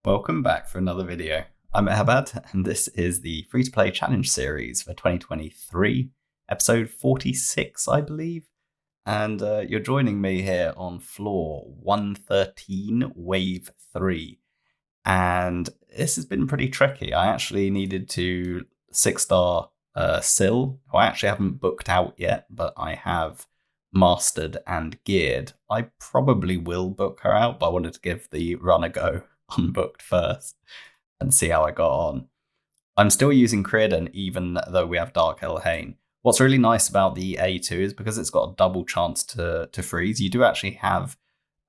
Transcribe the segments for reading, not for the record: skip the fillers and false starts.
Welcome back for another video. I'm Eharbad, and this is the free-to-play challenge series for 2023, episode 46, I believe. And you're joining me here on floor 113, wave 3. And this has been pretty tricky. I actually needed to 6-star Sael, who I actually haven't booked out yet, but I have mastered and geared. I probably will book her out, but I wanted to give the run a go unbooked first and see how I got on. I'm still using Creedon even though we have Dark Elhain. What's really nice about the A2 is because it's got a double chance to freeze, you do actually have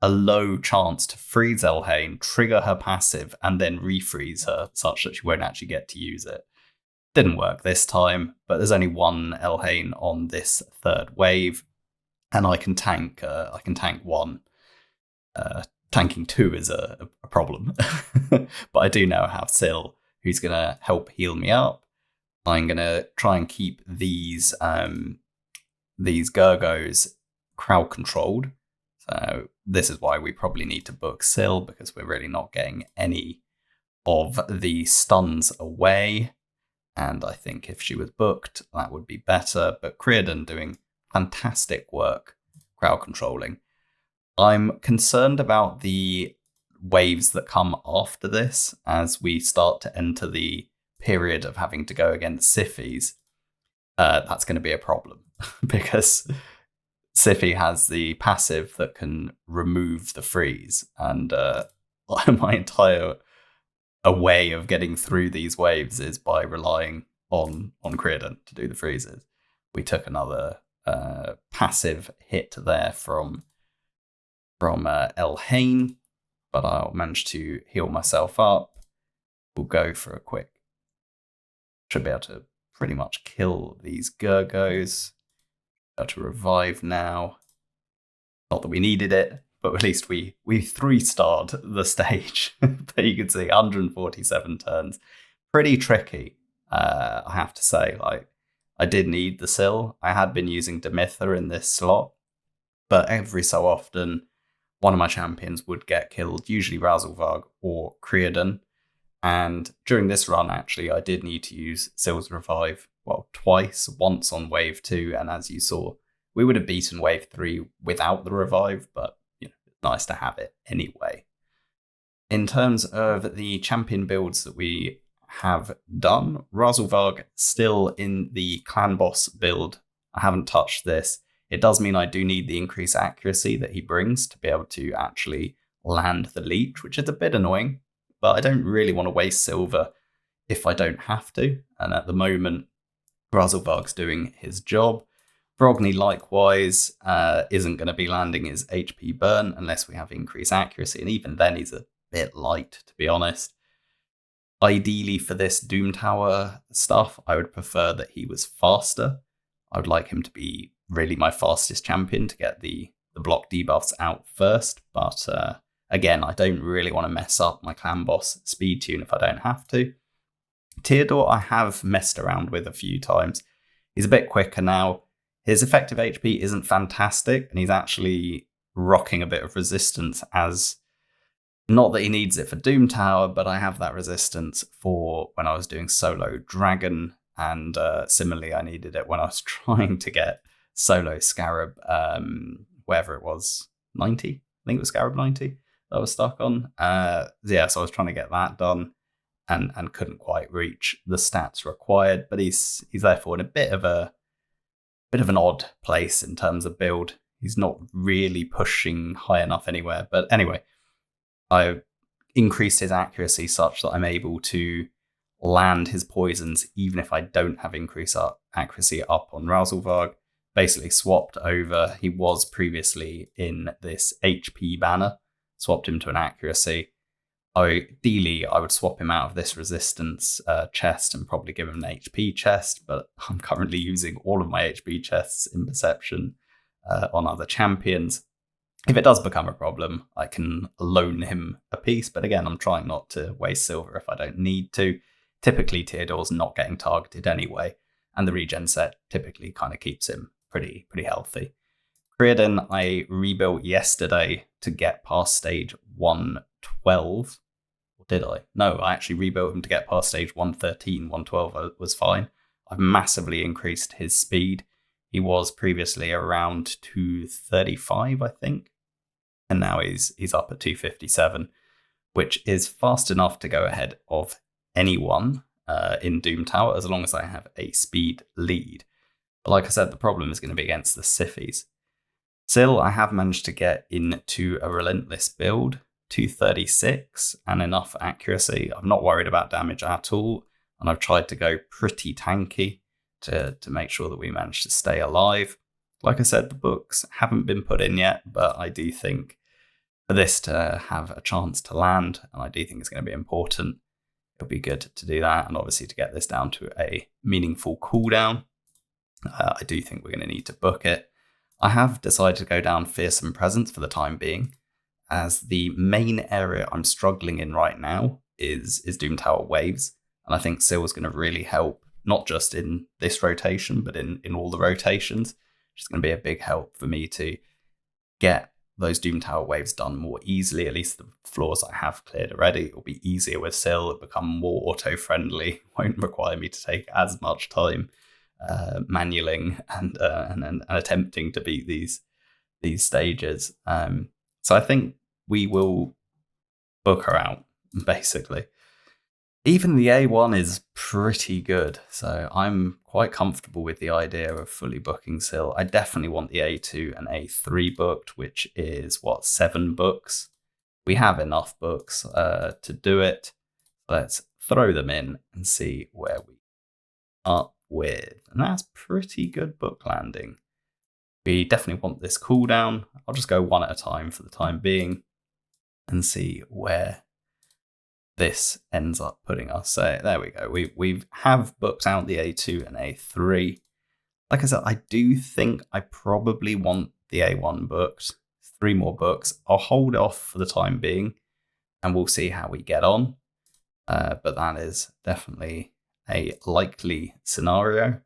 a low chance to freeze Elhain, trigger her passive, and then refreeze her such that she won't actually get to use it. Didn't work this time, but there's only one Elhain on this third wave, and I can tank one. Tanking 2 is a problem, but I do now have Sael, who's going to help heal me up. I'm going to try and keep these Gurgos crowd controlled. So this is why we probably need to book Sael, because we're really not getting any of the stuns away. And I think if she was booked, that would be better. But Creedon doing fantastic work crowd controlling. I'm concerned about the waves that come after this as we start to enter the period of having to go against Siphies. That's going to be a problem because Siphi has the passive that can remove the freeze, and my entire way of getting through these waves is by relying on Creedon to do the freezes. We took another passive hit there from Elhain, but I'll manage to heal myself up. We'll go for a quick. Should be able to pretty much kill these Gurgos. Be able to revive now. Not that we needed it, but at least we 3-starred the stage. But you can see 147 turns. Pretty tricky, I have to say. Like, I did need the Sael. I had been using Demitha in this slot, but every so often one of my champions would get killed, usually Razelvarg or Creedon. And during this run, actually, I did need to use Sael's Revive, twice, once on wave 2. And as you saw, we would have beaten wave 3 without the revive, but it's nice to have it anyway. In terms of the champion builds that we have done, Razelvarg still in the clan boss build. I haven't touched this. It does mean I do need the increased accuracy that he brings to be able to actually land the leech, which is a bit annoying, but I don't really want to waste silver if I don't have to. And at the moment, Razelvarg's doing his job. Brogni, likewise, isn't going to be landing his HP burn unless we have increased accuracy, and even then he's a bit light, to be honest. Ideally, for this Doom Tower stuff, I would prefer that he was faster. I would like him to be really my fastest champion to get the block debuffs out first, but again, I don't really want to mess up my clan boss speed tune if I don't have to. Theodore I have messed around with a few times. He's a bit quicker now. His effective HP isn't fantastic, and he's actually rocking a bit of resistance as, not that he needs it for Doom Tower, but I have that resistance for when I was doing solo Dragon, and similarly I needed it when I was trying to get solo Scarab, wherever it was, 90? I think it was Scarab 90 that I was stuck on. So I was trying to get that done and couldn't quite reach the stats required, but he's therefore in a bit of an odd place in terms of build. He's not really pushing high enough anywhere, but anyway, I increased his accuracy such that I'm able to land his poisons even if I don't have increased accuracy up on Razelvarg. Basically swapped over. He was previously in this HP banner, swapped him to an accuracy. Ideally, I would swap him out of this resistance chest and probably give him an HP chest, but I'm currently using all of my HP chests in Perception on other champions. If it does become a problem, I can loan him a piece, but again, I'm trying not to waste silver if I don't need to. Typically, Theodore's not getting targeted anyway, and the regen set typically kind of keeps him pretty healthy. Creedon I rebuilt yesterday to get past stage 112, or did I? No, I actually rebuilt him to get past stage 113, 112 was fine. I've massively increased his speed. He was previously around 235, I think. And now he's up at 257, which is fast enough to go ahead of anyone in Doom Tower, as long as I have a speed lead. But like I said, the problem is going to be against the Siffies. Still, I have managed to get into a relentless build, 236, and enough accuracy. I'm not worried about damage at all, and I've tried to go pretty tanky to make sure that we manage to stay alive. Like I said, the books haven't been put in yet, but I do think for this to have a chance to land, and I do think it's going to be important, it'll be good to do that, and obviously to get this down to a meaningful cooldown. I do think we're going to need to book it. I have decided to go down Fearsome Presence for the time being, as the main area I'm struggling in right now is Doom Tower Waves, and I think Sael is going to really help, not just in this rotation, but in all the rotations. It's going to be a big help for me to get those Doom Tower Waves done more easily. At least the floors I have cleared already. It'll be easier with Sael, it'll become more auto-friendly, won't require me to take as much time manualing and attempting to beat these stages. So I think we will book her out, basically. Even the A1 is pretty good, so I'm quite comfortable with the idea of fully booking Sael. I definitely want the A2 and A3 booked, which is, 7 books? We have enough books to do it. Let's throw them in and see where we are with. And that's pretty good book landing. We definitely want this cooldown. I'll just go one at a time for the time being and see where this ends up putting us. So there we go. We have booked out the A2 and A3. Like I said, I do think I probably want the A1 booked. 3 more books. I'll hold off for the time being and we'll see how we get on. But that is definitely a likely scenario.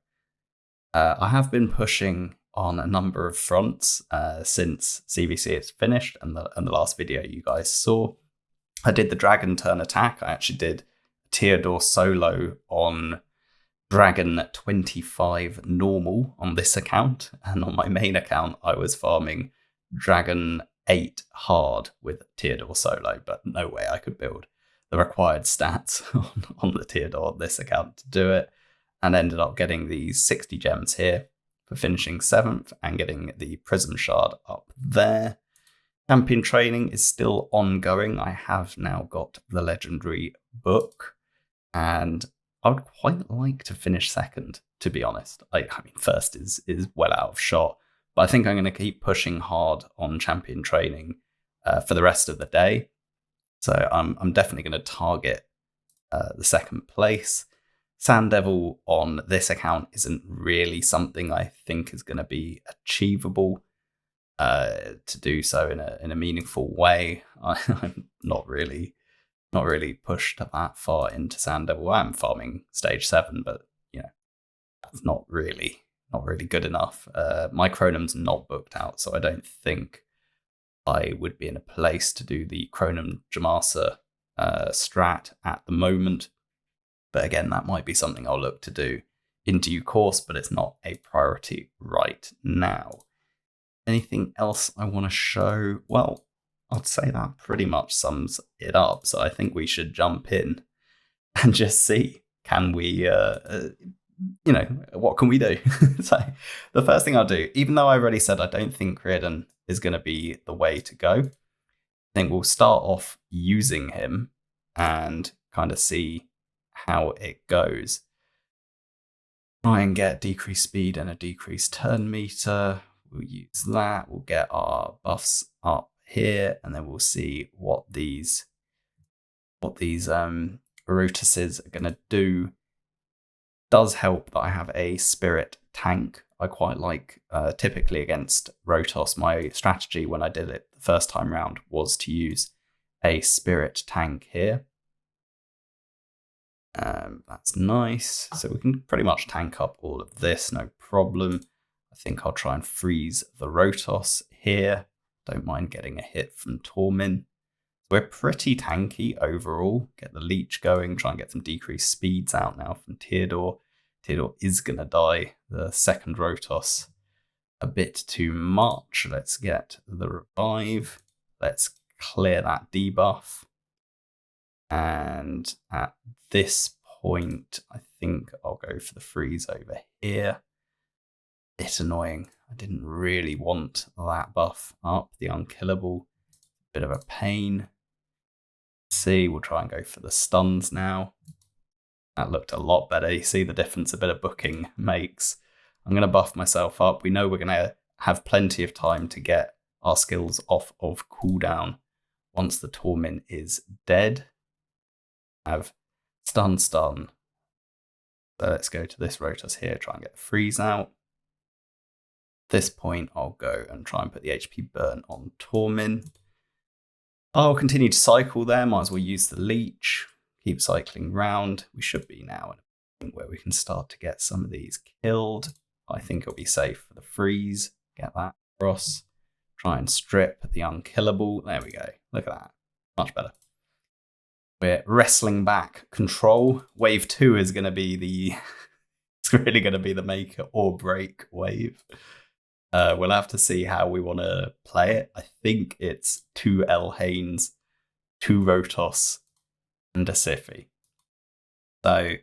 I have been pushing on a number of fronts since CVC is finished and the last video you guys saw. I did the Dragon Turn attack. I actually did Teodor solo on Dragon 25 normal on this account, and on my main account I was farming Dragon 8 hard with Teodor solo, but no way I could build the required stats on the Teodor on this account to do it, and ended up getting these 60 gems here for finishing 7th and getting the Prism Shard up there. Champion training is still ongoing. I have now got the legendary book, and I would quite like to finish 2nd, to be honest. I mean, 1st is well out of shot, but I think I'm going to keep pushing hard on champion training for the rest of the day. So I'm definitely going to target the 2nd place. Sand Devil on this account isn't really something I think is going to be achievable to do so in a meaningful way. I'm not really pushed that far into Sand Devil. I'm farming stage 7, but that's not really good enough. My Chronum's not booked out, so I don't think I would be in a place to do the Chronum Jamasa strat at the moment. But again, that might be something I'll look to do in due course, but it's not a priority right now. Anything else I want to show? Well, I'd say that pretty much sums it up. So I think we should jump in and just see, can we, what can we do? So the first thing I'll do, even though I already said I don't think Reardon is going to be the way to go, I think we'll start off using him and kind of see how it goes. Try and get decreased speed and a decreased turn meter. We'll use that. We'll get our buffs up here, and then we'll see what these Rotuses are going to do. Does help that I have a spirit tank. I quite like, typically against Rotos, my strategy when I did it the first time round was to use a spirit tank here. That's nice. So we can pretty much tank up all of this, no problem. I think I'll try and freeze the Rotos here. Don't mind getting a hit from Tormin. We're pretty tanky overall. Get the leech going, try and get some decreased speeds out now from Theodore. Theodore is going to die. The second Rotos a bit too much. Let's get the revive. Let's clear that debuff. And at this point, I think I'll go for the freeze over here. Bit annoying. I didn't really want that buff up. The unkillable, bit of a pain. See, we'll try and go for the stuns now. That looked a lot better. You see the difference a bit of booking makes. I'm going to buff myself up. We know we're going to have plenty of time to get our skills off of cooldown once the Torment is dead. Have stun. So let's go to this Rotos here, try and get the freeze out. At this point, I'll go and try and put the HP burn on Torment. I'll continue to cycle there, might as well use the leech, keep cycling round. We should be now at a point where we can start to get some of these killed. I think it'll be safe for the freeze, get that across, try and strip the unkillable. There we go, look at that, much better. We're wrestling back control. Wave 2 is going to be it's really going to be the make or break wave. We'll have to see how we want to play it. I think it's 2 Elhaines, 2 Rotos, and a Siphi. So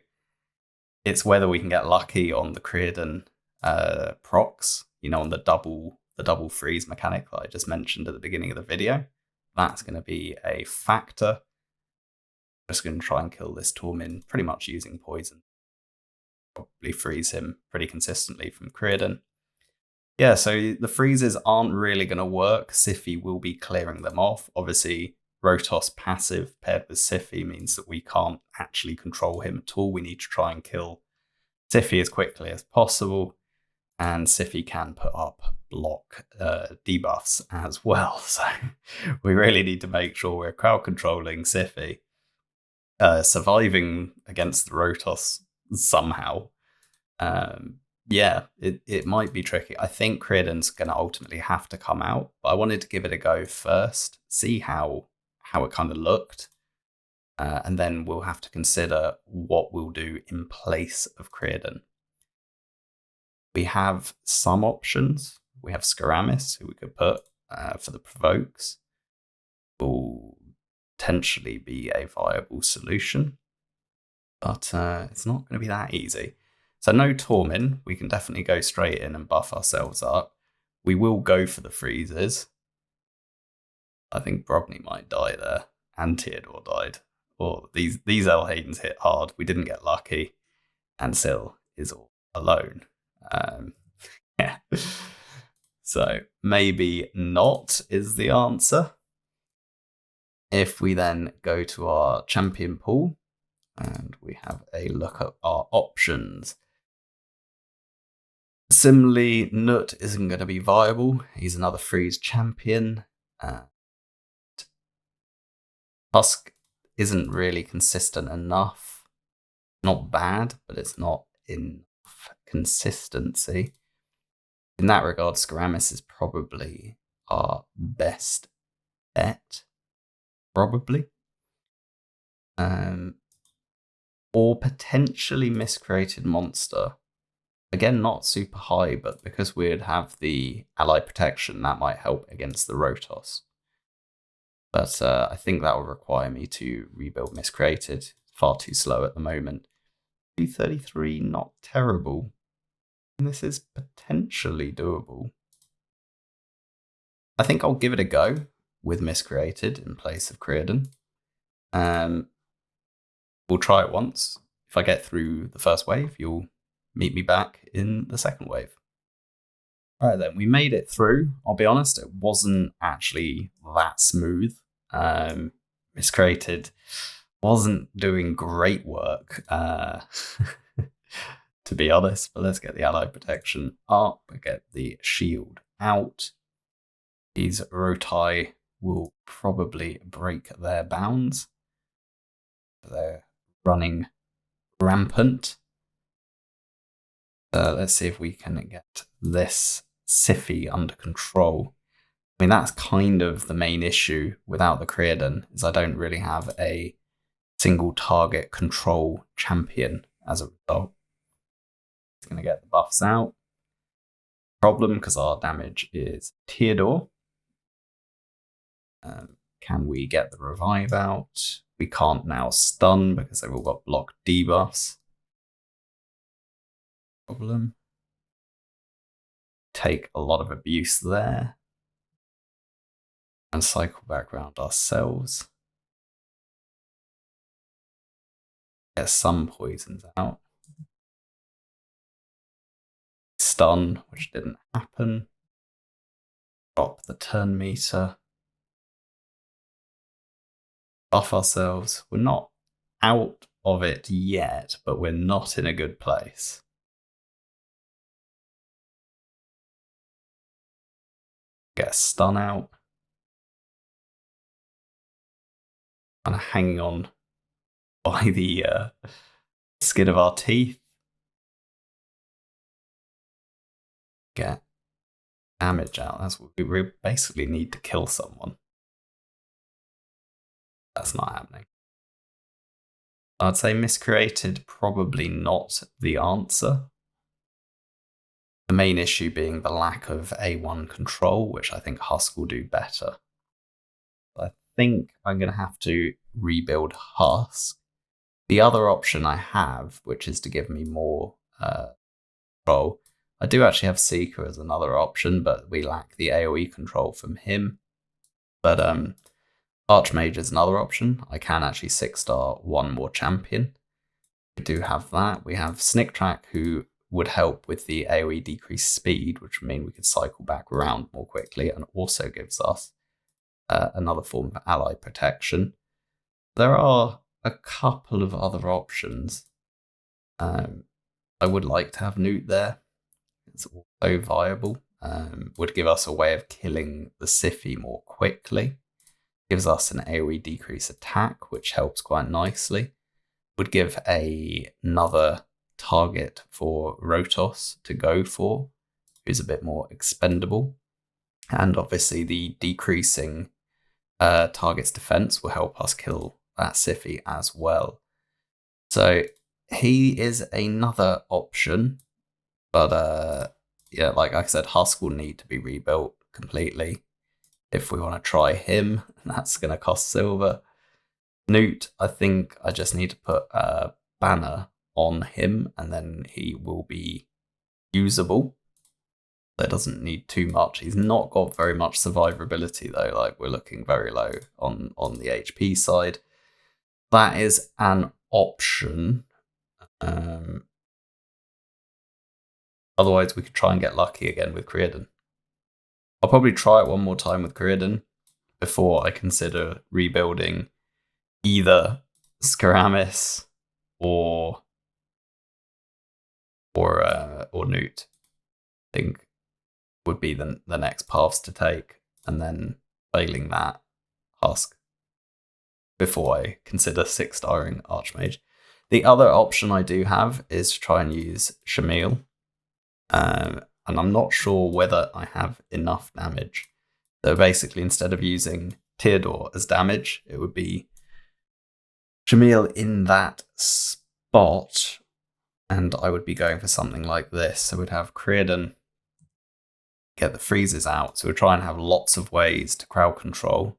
it's whether we can get lucky on the Creedon procs, on the double freeze mechanic that I just mentioned at the beginning of the video. That's going to be a factor. Just going to try and kill this Torment pretty much using poison. Probably freeze him pretty consistently from Creedon. Yeah, so the freezes aren't really going to work. Siphi will be clearing them off. Obviously, Rotos passive paired with Siphi means that we can't actually control him at all. We need to try and kill Siphi as quickly as possible. And Siphi can put up block debuffs as well. So we really need to make sure we're crowd controlling Siphi. Surviving against the Rotos somehow. Yeah, it might be tricky. I think Creedon's going to ultimately have to come out, but I wanted to give it a go first, see how it kind of looked, and then we'll have to consider what we'll do in place of Creedon. We have some options. We have Scarath, who we could put for the provokes. Will potentially be a viable solution, but it's not going to be that easy. So no Torment, we can definitely go straight in and buff ourselves up. We will go for the freezes. I think Brobny might die there, and Theodore died. Or these Elhaines hit hard. We didn't get lucky, and Sael is all alone. Yeah. So maybe not is the answer. If we then go to our champion pool, and we have a look at our options. Similarly, Nut isn't going to be viable. He's another freeze champion. Husk isn't really consistent enough. Not bad, but it's not enough consistency. In that regard, Scarath is probably our best bet. Probably. Or potentially Miscreated Monster. Again, not super high, but because we'd have the ally protection, that might help against the Rotos. But I think that will require me to rebuild Miscreated. Far too slow at the moment. 233, not terrible. And this is potentially doable. I think I'll give it a go with Miscreated in place of Creedon. We'll try it once. If I get through the first wave, you'll meet me back in the second wave. All right then, we made it through. I'll be honest, it wasn't actually that smooth. Miscreated wasn't doing great work, to be honest, but let's get the ally protection up, get the shield out. These Rotai will probably break their bounds. They're running rampant. Let's see if we can get this Siphi under control. I mean, that's kind of the main issue without the Creedon, is I don't really have a single target control champion as a result. It's going to get the buffs out. Problem, because our damage is Theodore. Can we get the revive out? We can't now stun because they've all got block debuffs. Problem. Take a lot of abuse there. And cycle back around ourselves. Get some poisons out. Stun, which didn't happen. Drop the turn meter. Buff ourselves. We're not out of it yet, but we're not in a good place. Get a stun out. Kind of hanging on by the skin of our teeth. Get damage out. That's what we basically need to kill someone. That's not happening. I'd say miscreated, probably not the answer. The main issue being the lack of A1 control, which I think Husk will do better. I think I'm going to have to rebuild Husk. The other option I have, which is to give me more control, I do actually have Seeker as another option, but we lack the AoE control from him. But Archmage is another option. I can actually 6-star one more champion. We do have that. We have Snicktrack, who would help with the AoE decreased speed, which would mean we could cycle back around more quickly, and also gives us another form of ally protection. There are a couple of other options. I would like to have Newt there. It's also viable. Would give us a way of killing the Siphi more quickly. Gives us an AoE decrease attack, which helps quite nicely. Would give another target for Rotos to go for, who's a bit more expendable. And obviously the decreasing target's defense will help us kill that Siphi as well. So he is another option, but yeah, like I said, Husk will need to be rebuilt completely if we want to try him, and that's going to cost silver. Newt, I think I just need to put a banner on him, and then he will be usable. That doesn't need too much. He's not got very much survivability though. Like, we're looking very low on the HP side. That is an option. Otherwise, we could try and get lucky again with Creedon. I'll probably try it one more time with Creedon before I consider rebuilding either Scarath or Newt. I think would be the next paths to take, and then failing that, Husk, before I consider 6-starring Archmage. The other option I do have is to try and use Shamil, and I'm not sure whether I have enough damage. So basically, instead of using Theodore as damage, it would be Shamil in that spot, and I would be going for something like this. So we'd have Creedon get the freezes out. So we'll try and have lots of ways to crowd control.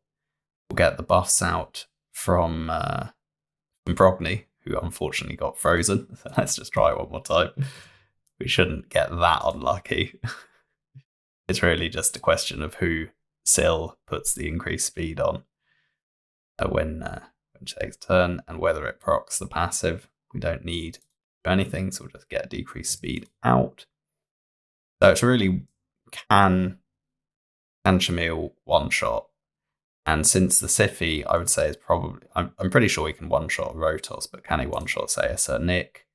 We'll get the buffs out from Brogni, who unfortunately got frozen. So let's just try it one more time. We shouldn't get that unlucky. It's really just a question of who Sael puts the increased speed on when she takes a turn, and whether it procs the passive. We don't need to do anything, so we'll just get a decreased speed out. So it's really can Shamil one-shot. And since the Siphi, I would say, is probably... I'm pretty sure he can one-shot Rotos, but can he one-shot, say, a Sir Nick?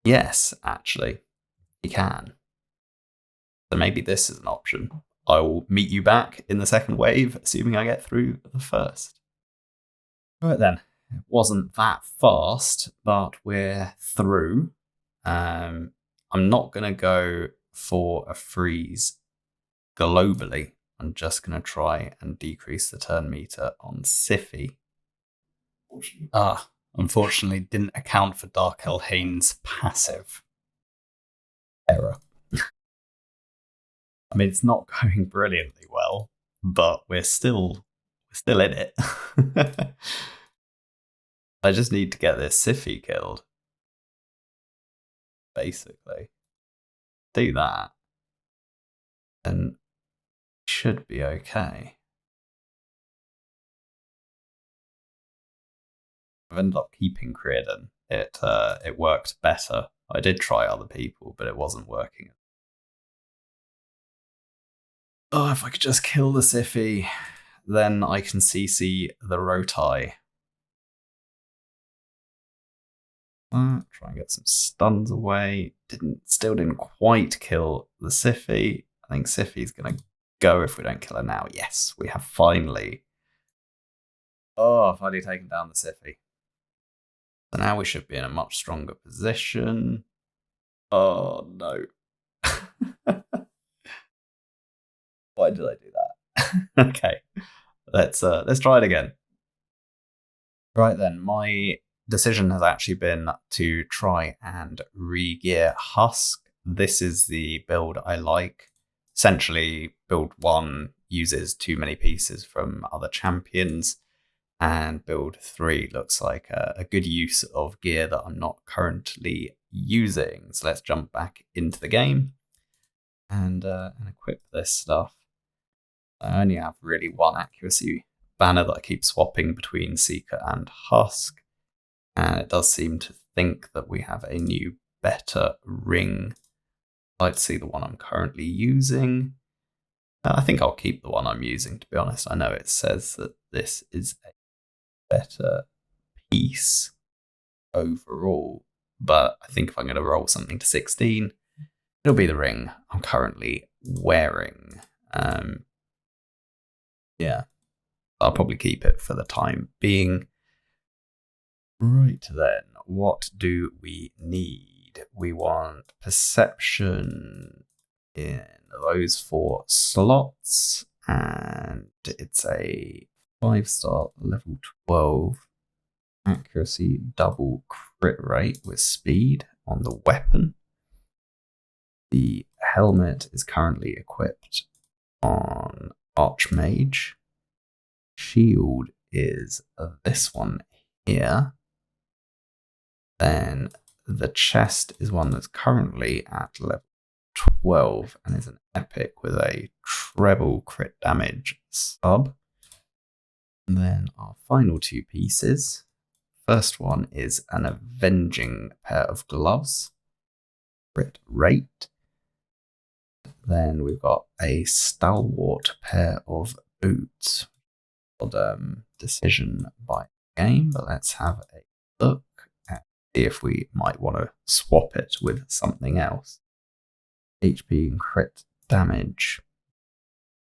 Yes, actually, he can. So maybe this is an option. I will meet you back in the second wave, assuming I get through the first. Right then, it wasn't that fast, but we're through. I'm not going to go for a freeze globally. I'm just going to try and decrease the turn meter on Siffy. Unfortunately didn't account for Dark Elhane's passive. Error. I mean, it's not going brilliantly well, but we're still in it. I just need to get this Siffy killed. Basically. Do that. And should be okay. I've ended up keeping Creedon. It worked better. I did try other people, but it wasn't working. Oh, if I could just kill the Siffy, then I can CC the Rotai. Try and get some stuns away. Still didn't quite kill the Siffy. I think Siffy's gonna go if we don't kill her now. Yes, we have finally. Oh, finally taken down the Siffy. So now we should be in a much stronger position. Oh no. Why did I do that? Okay. Let's try it again. Right then, my decision has actually been to try and re-gear Husk. This is the build I like. Essentially, build 1 uses too many pieces from other champions, and build 3 looks like a good use of gear that I'm not currently using. So let's jump back into the game and equip this stuff. I only have really 1 accuracy banner that I keep swapping between Seeker and Husk, and it does seem to think that we have a new, better ring. I'd like to see the one I'm currently using. I think I'll keep the one I'm using, to be honest. I know it says that this is a better piece overall, but I think if I'm going to roll something to 16, it'll be the ring I'm currently wearing. Yeah, I'll probably keep it for the time being. Right then, what do we need? We want perception in those 4 slots, and it's a 5-star level 12 accuracy double crit rate with speed on the weapon. The helmet is currently equipped on Archmage. Shield is this one here. Then the chest is one that's currently at level 12 and is an epic with a treble crit damage sub. And then our final 2 pieces. First one is an avenging pair of gloves, crit rate. Then we've got a stalwart pair of boots. Decision by game, but let's have a look and see if we might want to swap it with something else. HP and crit damage.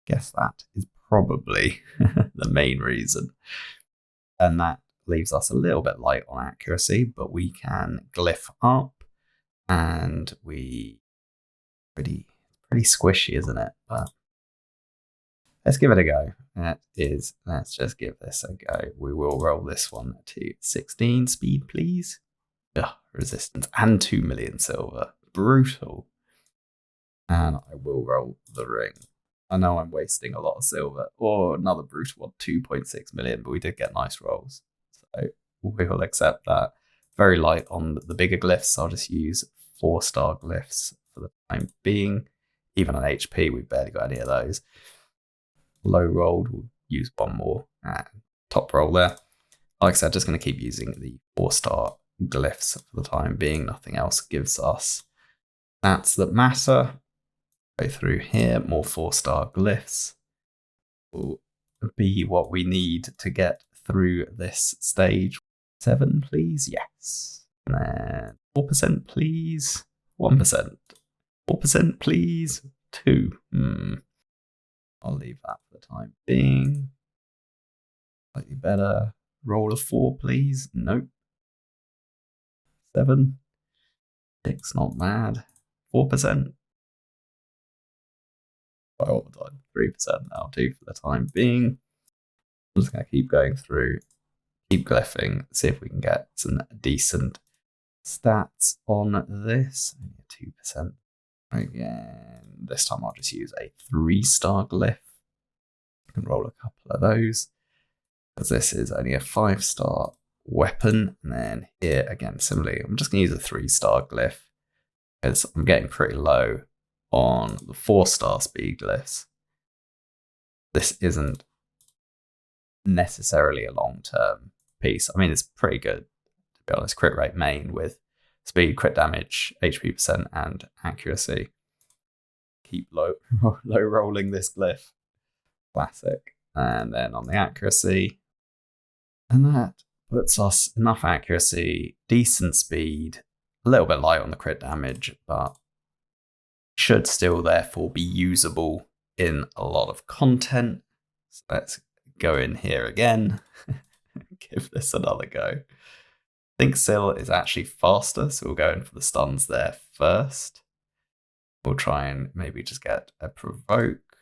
Guess that is probably the main reason. And that leaves us a little bit light on accuracy, but we can glyph up, and we pretty squishy, isn't it? But let's give it a go. Let's just give this a go. We will roll this one to 16 speed, please. Ugh, resistance and 2 million silver. Brutal. And I will roll the ring. I know I'm wasting a lot of silver. Or another brutal one, 2.6 million, but we did get nice rolls. So we will accept that. Very light on the bigger glyphs, so I'll just use 4-star glyphs for the time being. Even on HP, we've barely got any of those. Low rolled, we'll use 1 more. Top roll there. Like I said, just going to keep using the 4-star glyphs for the time being. Nothing else gives us stats that matter. Go through here, more 4-star glyphs will be what we need to get through this stage. 7, please. Yes. And then 4%, please. 1%. 4%, please. 2. I'll leave that for the time being. Slightly better. Roll a 4, please. Nope. 7. 6, not bad. 4%. all the time. 3% now, 2 for the time being. I'm just going to keep going through, keep glyphing, see if we can get some decent stats on this. 2%. Again, this time I'll just use a 3-star glyph. I can roll a couple of those, because this is only a 5-star weapon. And then here, again, similarly, I'm just going to use a 3-star glyph, because I'm getting pretty low on the 4-star speed glyphs. This isn't necessarily a long-term piece. I mean, it's pretty good, to be honest. Crit rate main with speed, crit damage, HP percent, and accuracy. Keep low rolling this glyph. Classic. And then on the accuracy, and that puts us enough accuracy, decent speed, a little bit light on the crit damage, but should still therefore be usable in a lot of content. So let's go in here again. Give this another go. I think Sael is actually faster, so we'll go in for the stuns there first. We'll try and maybe just get a provoke,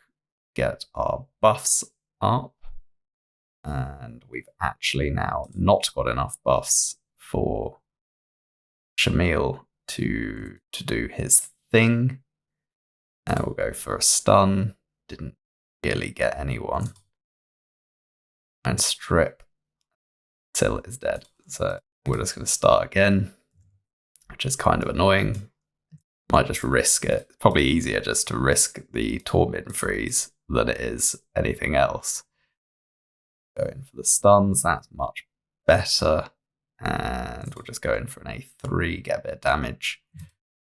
get our buffs up, and we've actually now not got enough buffs for Shamil to do his thing. And we'll go for a stun. Didn't really get anyone. And strip. Till is dead. So we're just going to start again, which is kind of annoying. Might just risk it. It's probably easier just to risk the Torment freeze than it is anything else. Going for the stuns, that's much better. And we'll just go in for an A3, get a bit of damage,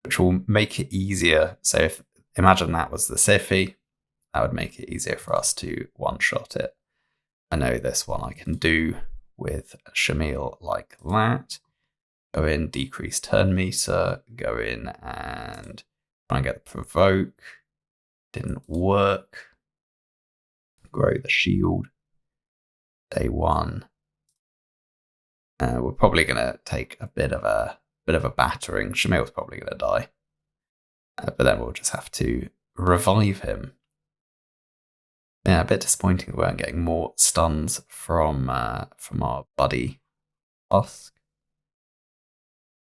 which will make it easier. So if imagine that was the Siffy, that would make it easier for us to one-shot it. I know this one I can do with Shamil like that. Go in, decrease turn meter, go in and try and get the provoke. Didn't work. Grow the shield. Day 1. We're probably going to take a bit of a battering. Shamil's probably going to die. But then we'll just have to revive him. Yeah, a bit disappointing we weren't getting more stuns from our buddy Husk.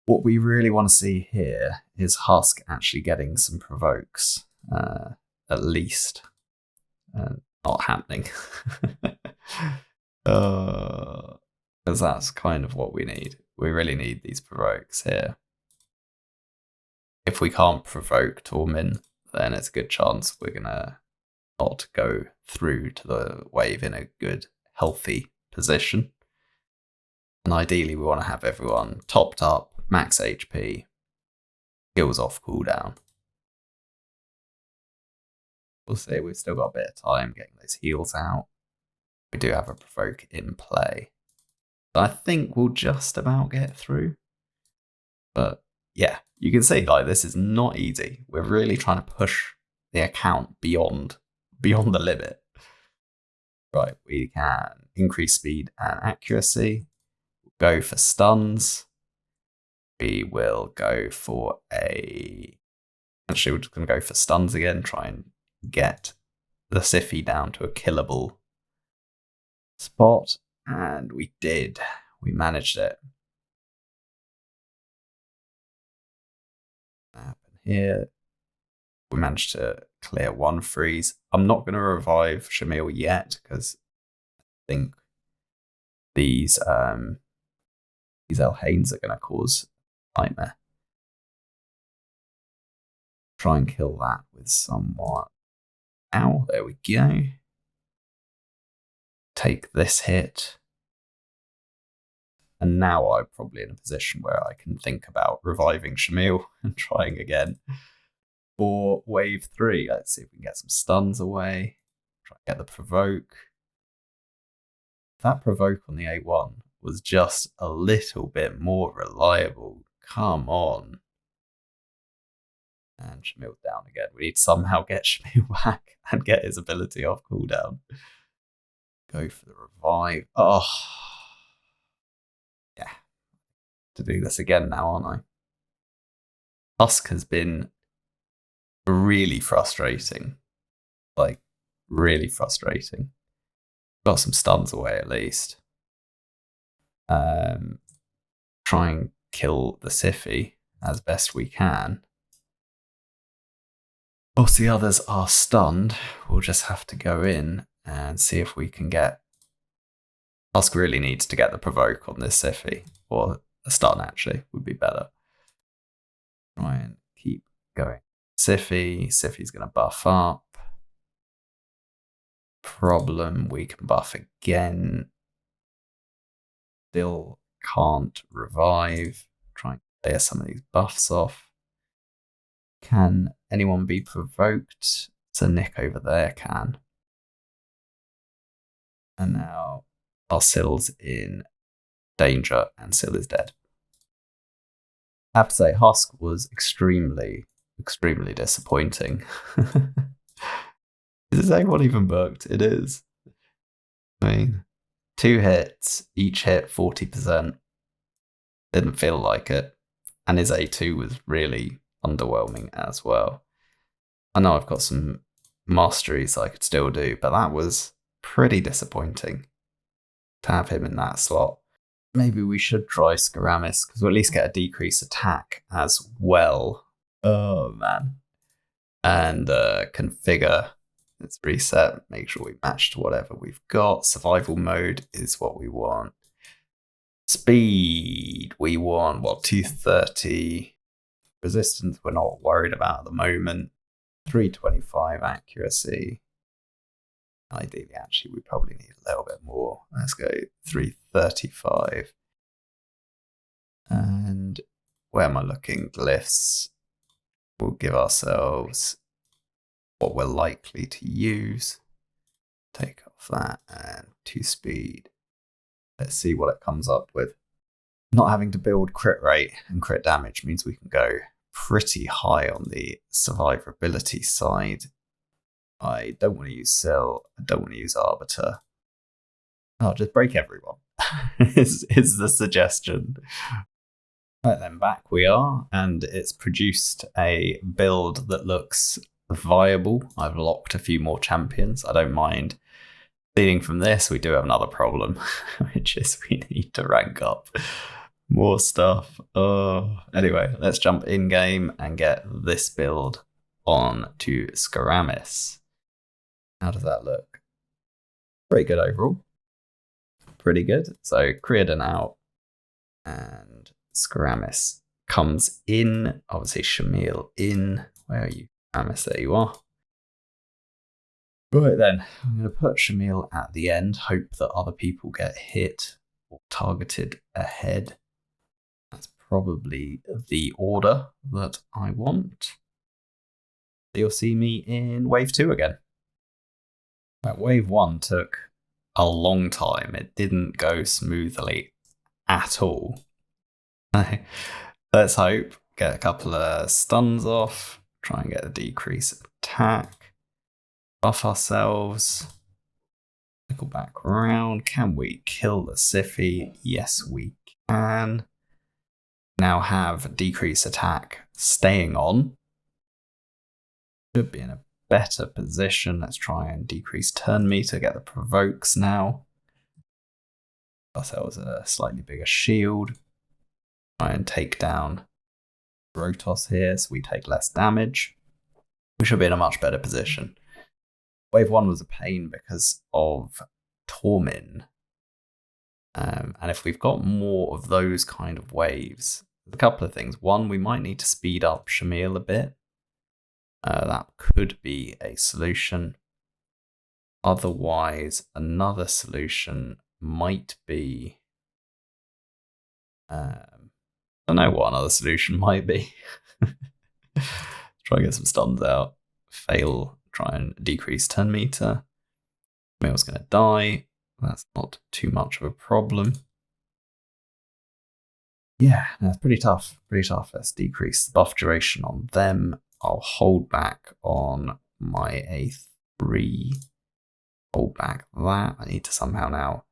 What we really want to see here is Husk actually getting some provokes, at least. Not happening. Because that's kind of what we need. We really need these provokes here. If we can't provoke Tormin, then it's a good chance we're going to not go through to the wave in a good, healthy position. And ideally, we want to have everyone topped up, max HP, skills off cooldown. We'll see, we've still got a bit of time getting those heals out. We do have a provoke in play. So I think we'll just about get through. But yeah, you can see like this is not easy. We're really trying to push the account beyond the limit. Right, we can increase speed and accuracy. Go for stuns. We will go for actually, we're just going to go for stuns again, try and get the Siffy down to a killable spot. And we did. We managed it. Happen here. We managed to clear 1 freeze. I'm not going to revive Shamil yet because I think these Elhanes are going to cause nightmare. Try and kill that with somewhat. Ow, there we go. Take this hit. And now I'm probably in a position where I can think about reviving Shamil and trying again. For wave 3, let's see if we can get some stuns away. Try and get the provoke. That provoke on the A1 was just a little bit more reliable. Come on. And Shamil down again. We need to somehow get Shamil back and get his ability off cooldown. Go for the revive. Oh. Yeah. To do this again now, aren't I? Husk has been really frustrating. Like, really frustrating. Got some stuns away at least. Try and kill the Siffy as best we can. Whilst the others are stunned, we'll just have to go in and see if we can get... Husk really needs to get the provoke on this Siffy, or a stun actually would be better. Try and keep going. Siffy's going to buff up. Problem, we can buff again. Still can't revive. Try and clear some of these buffs off. Can anyone be provoked? So Nick over there can. And now our Sill's in danger, and Sill is dead. I have to say, Husk was extremely disappointing. Is anyone even booked? It is. I mean, 2 hits, each hit 40%. Didn't feel like it. And his A2 was really underwhelming as well. I know I've got some masteries I could still do, but that was pretty disappointing to have him in that slot. Maybe we should try Scarath, because we'll at least get a decreased attack as well. Oh, man. And configure. Let's reset, make sure we match to whatever we've got. Survival mode is what we want. Speed, we want, 230. Resistance, we're not worried about at the moment. 325 accuracy. Ideally, actually, we probably need a little bit more. Let's go 335. And where am I looking? Glyphs. We'll give ourselves what we're likely to use. Take off that and 2 speed. Let's see what it comes up with. Not having to build crit rate and crit damage means we can go pretty high on the survivability side. I don't want to use Sael. I don't want to use Arbiter. I'll just break everyone. is the suggestion. Right then, back we are, and it's produced a build that looks viable. I've locked a few more champions. I don't mind. Leading from this, we do have another problem, which is we need to rank up more stuff. Anyway, let's jump in game and get this build on to Scarath. How does that look? Pretty good overall. Pretty good. So Creedon out, and Scarath comes in. Obviously, Shamil in. Where are you? Scarath, there you are. Right then, I'm going to put Shamil at the end, hope that other people get hit or targeted ahead. That's probably the order that I want. You'll see me in Wave 2 again. Right, Wave 1 took a long time. It didn't go smoothly at all. Let's hope. Get a couple of stuns off. Try and get a decrease attack. Buff ourselves. Cycle back around. Can we kill the Siffy? Yes, we can. Now have decrease attack staying on. Should be in a better position. Let's try and decrease turn meter. Get the provokes now. Ourselves a slightly bigger shield. Try and take down Rotos here so we take less damage. We should be in a much better position. Wave 1 was a pain because of Tormin. And if we've got more of those kind of waves, there's a couple of things. One, we might need to speed up Shamil a bit. That could be a solution. Otherwise, another solution might be... I don't know what another solution might be. Try and get some stuns out. Fail. Try and decrease turn meter. Shamil's going to die. That's not too much of a problem. Yeah, that's pretty tough. Pretty tough. Let's decrease the buff duration on them. I'll hold back on my A3. Hold back that. I need to somehow now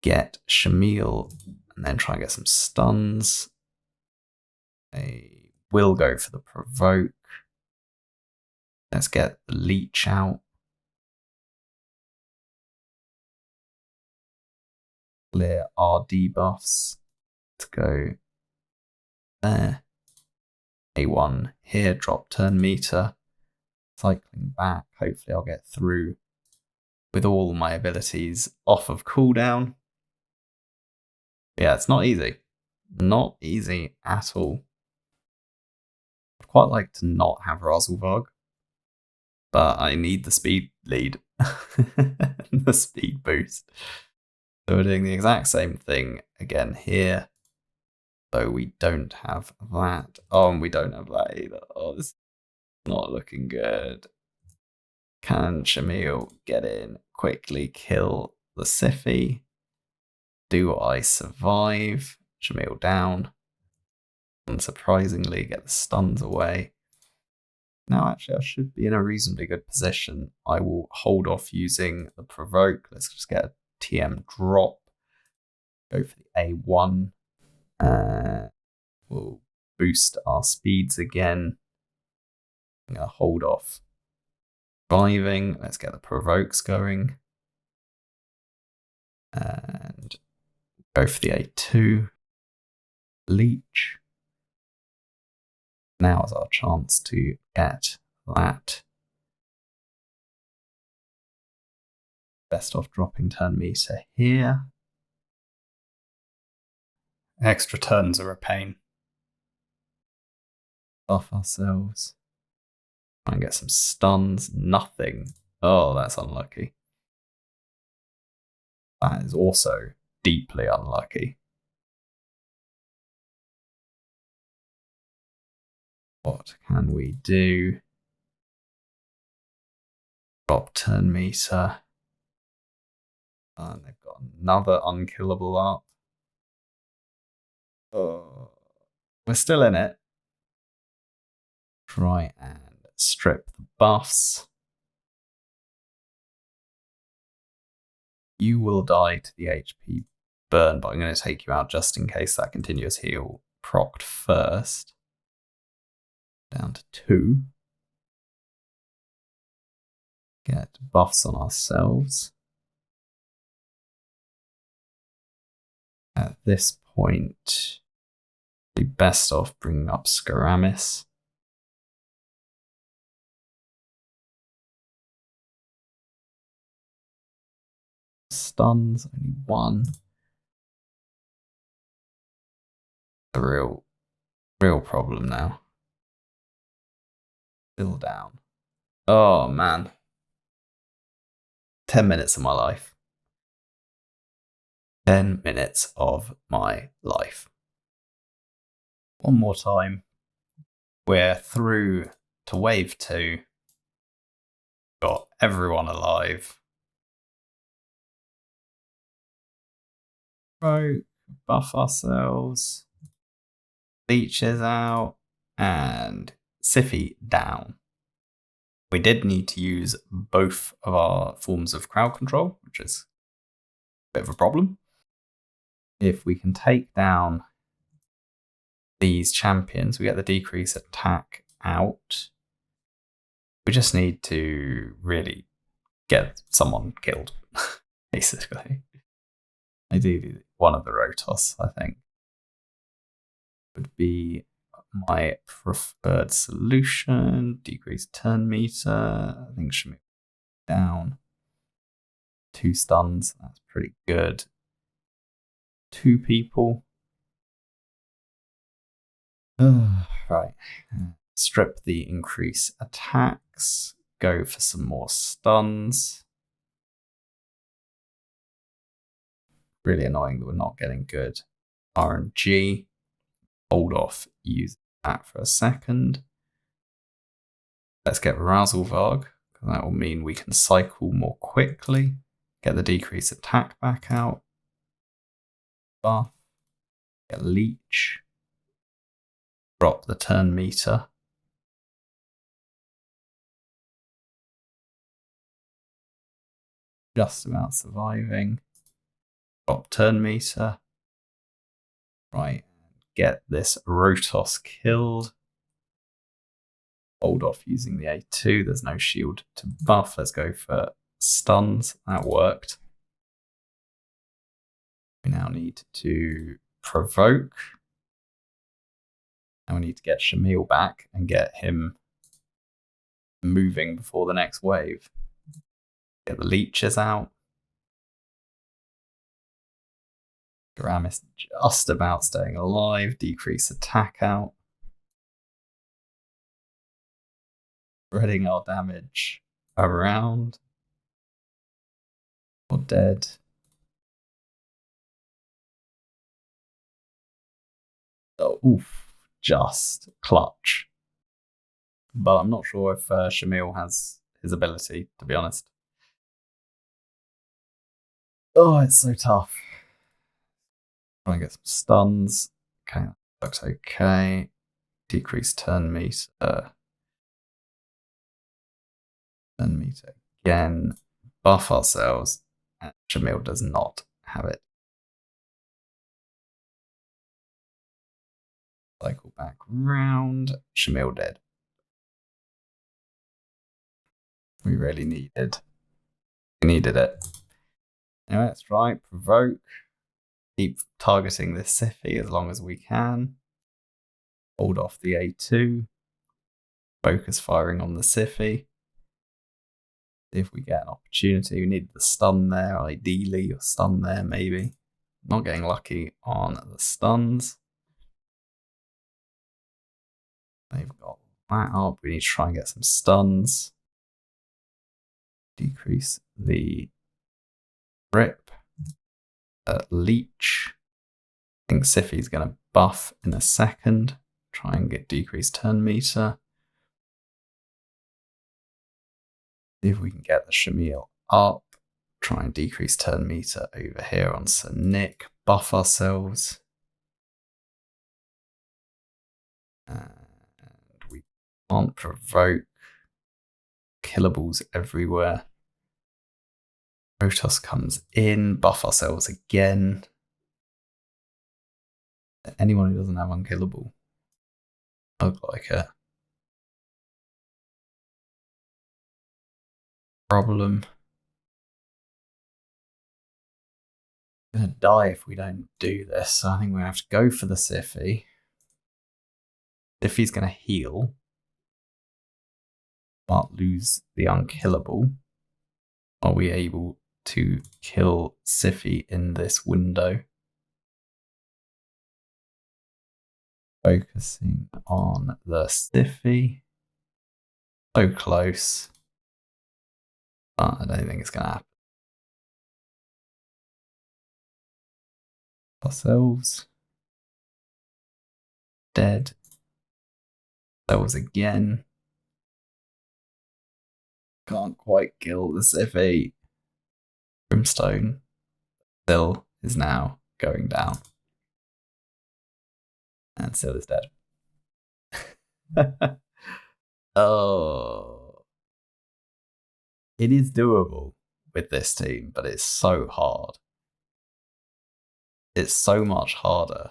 get Shamil and then try and get some stuns. I will go for the provoke. Let's get the leech out. Clear our debuffs. Let's go there. A1 here, drop turn meter. Cycling back. Hopefully I'll get through with all my abilities off of cooldown. Yeah, it's not easy. Not easy at all. I'd quite like to not have Razzlevog, but I need the speed lead. The speed boost. So we're doing the exact same thing again here. Though we don't have that. Oh, and we don't have that either. Oh, this is not looking good. Can Shamil get in, quickly kill the Siffy? Do I survive? Shamil down. Unsurprisingly, get the stuns away. Now, actually, I should be in a reasonably good position. I will hold off using the provoke. Let's just get a TM drop. Go for the A1. We'll boost our speeds again. I'm going to hold off surviving. Let's get the provokes going. And go for the A2. Leech. Now is our chance to get that. Best off dropping turn meter here. Extra turns are a pain. Buff ourselves. Try and get some stuns. Nothing. Oh, that's unlucky. That is also deeply unlucky. What can we do? Drop turn meter. And they've got another unkillable up. Oh, we're still in it. Try and strip the buffs. You will die to the HP burn, but I'm going to take you out just in case that continuous heal procced first. Down to 2. Get buffs on ourselves. At this point, be best off bringing up Scarath. Stuns, only 1. A real problem now. Still down. Oh man. 10 minutes of my life. 10 minutes of my life. One more time. We're through to wave 2. Got everyone alive. Buff ourselves. Leeches out. And Siffy down. We did need to use both of our forms of crowd control, which is a bit of a problem. If we can take down these champions, we get the decrease attack out. We just need to really get someone killed, basically. Ideally, one of the Rotos, I think, would be my preferred solution. Decrease turn meter. I think should move down. 2 stuns. That's pretty good. 2 people. Right. Strip the increase attacks. Go for some more stuns. Really annoying that we're not getting good RNG. Hold off, use that for a second. Let's get Razzlevog, because that will mean we can cycle more quickly. Get the decrease attack back out. Buff. Get Leech. Drop the turn meter. Just about surviving. Drop turn meter. Right. Get this Rotos killed. hold off using the A2. There's no shield to buff. Let's go for stuns. That worked. We now need to provoke. And we need to get Shamil back and get him moving before the next wave. Get the leeches out. Gram is just about staying alive. Decrease attack out. Spreading our damage around. Or dead. Oh, oof. Just clutch. But I'm not sure if Shamil has his ability, to be honest. Oh, it's so tough. Try and get some stuns. Okay, that looks okay. Decrease turn meter. Turn meter again. Buff ourselves. And Shamil does not have it. Cycle back round. Shamil dead. We really needed. We needed it. Anyway, let's try. Provoke. Keep targeting this Siphi as long as we can. Hold off the A2. Focus firing on the Siphi. See if we get an opportunity. We need the stun there, ideally, or stun there, maybe. Not getting lucky on the stuns. They've got that up. We need to try and get some stuns. Decrease the rip. Leech. I think Siphi's going to buff in a second. Try and get decreased turn meter. See if we can get the Shamil up. Try and decrease turn meter over here on Sir Nick. Buff ourselves. And we can't provoke. Killables everywhere. Protoss comes in. Buff ourselves again. Anyone who doesn't have unkillable. Look like it. Problem. I'm gonna die if we don't do this, so I think we're gonna have to go for the Siphi. Siphi's gonna heal, but lose the unkillable. Are we able to kill Siphi in this window? Focusing on the Siphi. So close. But I don't think it's gonna happen. Ourselves. Dead. Ourselves again. Can't quite kill the Siphi. Brimstone still is now going down. And Syl is dead. Oh. It is doable with this team, but it's so hard. It's so much harder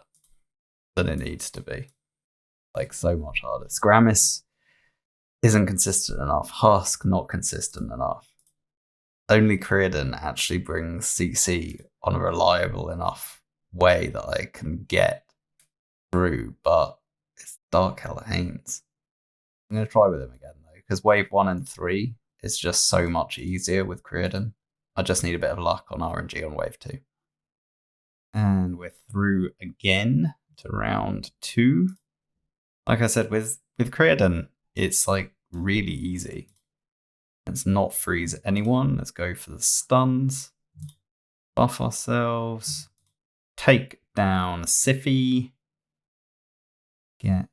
than it needs to be. Like, so much harder. Scarath isn't consistent enough. Husk, not consistent enough. Only Creedon actually brings CC on a reliable enough way that I can get through, but it's Dark Hell Haynes. I'm going to try with him again, though, because wave 1 and 3 is just so much easier with Creedon. I just need a bit of luck on RNG on wave 2. And we're through again to round 2. Like I said, with Creedon, it's like really easy. Let's not freeze anyone. Let's go for the stuns. Buff ourselves. Take down Siphi. Get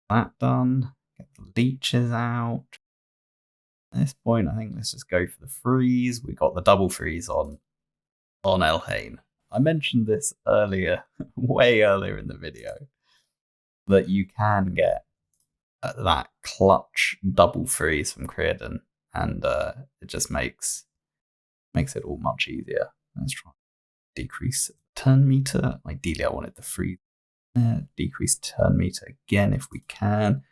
that done. Get the leeches out. At this point, I think let's just go for the freeze. We got the double freeze on Elhane. I mentioned this earlier, way earlier in the video, that you can get that clutch double freeze from Creedon, and it just makes it all much easier. Let's try decrease turn meter. Ideally, I wanted the freeze. Decrease turn meter again if we can.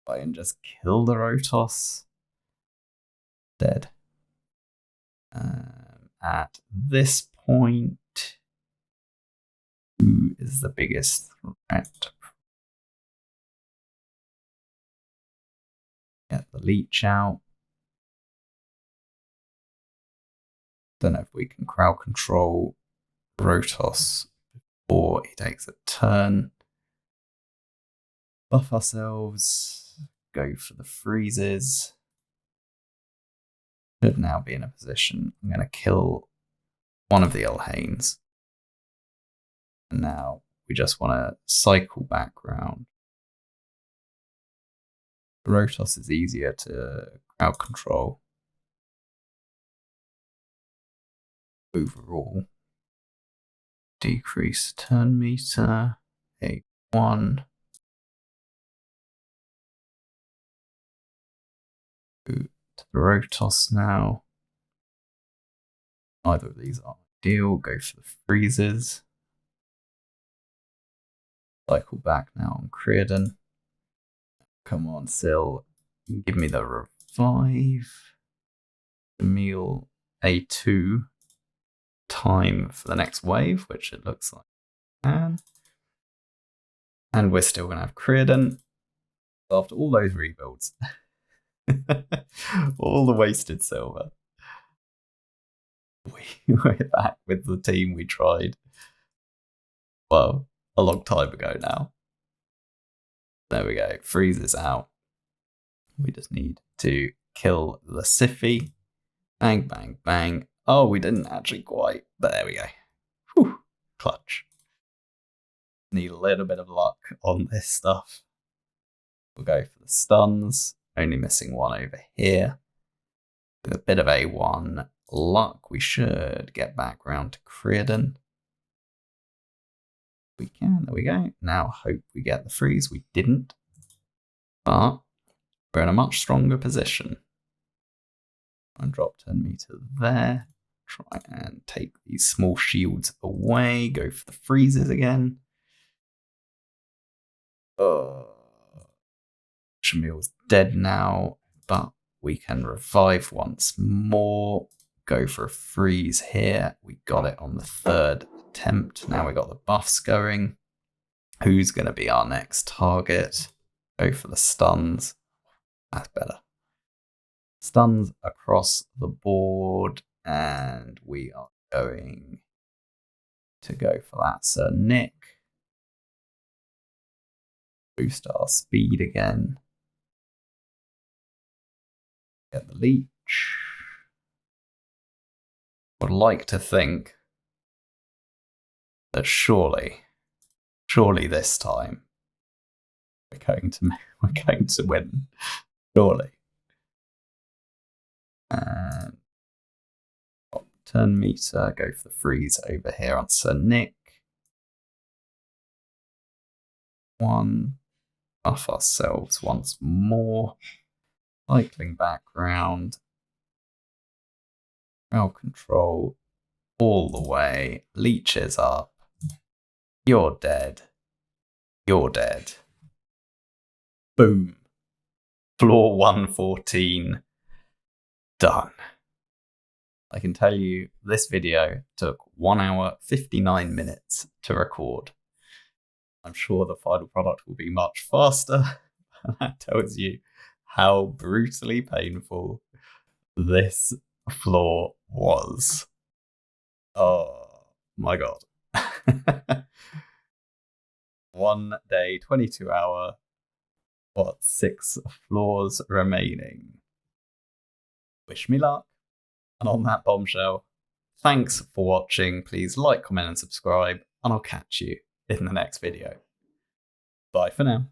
Try and just kill the Rotos. Dead. At this point, who is the biggest threat? Get the leech out. Don't know if we can crowd control Rotos before he takes a turn. Buff ourselves. Go for the freezes. Should now be in a position. I'm going to kill one of the Elhanes. And now we just want to cycle back round. Rotos is easier to crowd control. Overall, decrease turn meter, A1. Go to the Rotos now. Neither of these are ideal. Go for the freezes. Cycle back now on Creedon. Come on, Sael. Give me the revive. Meal A2. Time for the next wave, which it looks like we can. And we're still going to have Creedon. After all those rebuilds. All the wasted silver. We're back with the team we tried. Well, a long time ago now. There we go. Freezes out. We just need to kill the Siffy. Bang, bang, bang. Oh, we didn't actually quite, but there we go. Whew. Clutch. Need a little bit of luck on this stuff. We'll go for the stuns. Only missing one over here. With a bit of A1 luck, we should get back round to Creedon. We can, there we go. Now hope we get the freeze. We didn't. But we're in a much stronger position. And drop 10 meter there. Try and take these small shields away. Go for the freezes again. Shamil's dead now, but we can revive once more. Go for a freeze here. We got it on the third attempt. Now we got the buffs going. Who's going to be our next target? Go for the stuns. That's better. Stuns across the board, and we are going to go for that Sir Nick. Boost our speed again. Get the leech. Would like to think that surely this time we're going to win. Surely. And turn meter, go for the freeze over here on Sir Nick. One. Buff ourselves once more. Cycling back round. Crowd control all the way. Leeches up. You're dead. You're dead. Boom. Floor 114. Done. I can tell you this video took 1 hour 59 minutes to record. I'm sure the final product will be much faster. That tells you how brutally painful this floor was. Oh my god. 1 day, 22 hour, 6 floors remaining. Wish me luck. And on that bombshell, thanks for watching. Please like, comment, and subscribe, and I'll catch you in the next video. Bye for now.